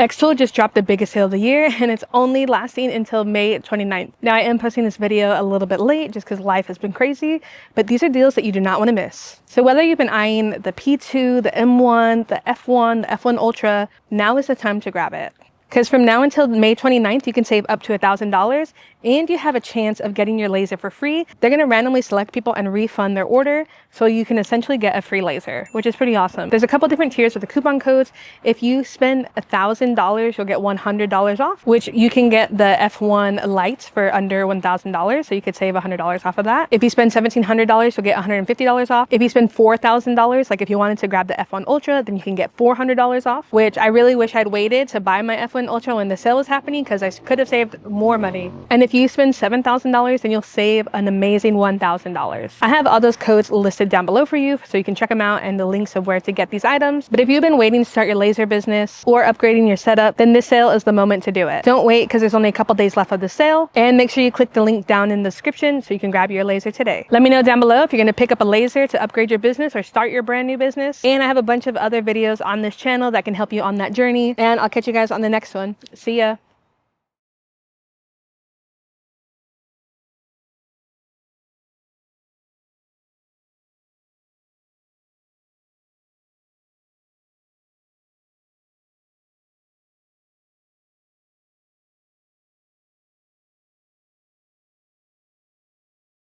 xTool just dropped the biggest sale of the year, and it's only lasting until May 29th. Now, I am posting this video a little bit late just because life has been crazy, but these are deals that you do not want to miss. So whether you've been eyeing the P2, the M1, the F1, the F1 Ultra, now is the time to grab it. Because from now until May 29th, you can save up to $1,000 and you have a chance of getting your laser for free. They're going to randomly select people and refund their order, so you can essentially get a free laser, which is pretty awesome. There's a couple different tiers with the coupon codes. If you spend $1,000, you'll get $100 off, which you can get the F1 Lite for under $1,000, so you could save $100 off of that. If you spend $1,700, you'll get $150 off. If you spend $4,000, like if you wanted to grab the F1 Ultra, then you can get $400 off, which I really wish I'd waited to buy my F1 Ultra when the sale was happening, because I could have saved more money. And if you spend $7,000, then you'll save an amazing $1,000. I have all those codes listed down below for you, so you can check them out and the links of where to get these items. But if you've been waiting to start your laser business or upgrading your setup, then this sale is the moment to do it. Don't wait, because there's only a couple days left of the sale, and make sure you click the link down in the description so you can grab your laser today. Let me know down below if you're going to pick up a laser to upgrade your business or start your brand new business. And I have a bunch of other videos on this channel that can help you on that journey, and I'll catch you guys on the next one. See ya.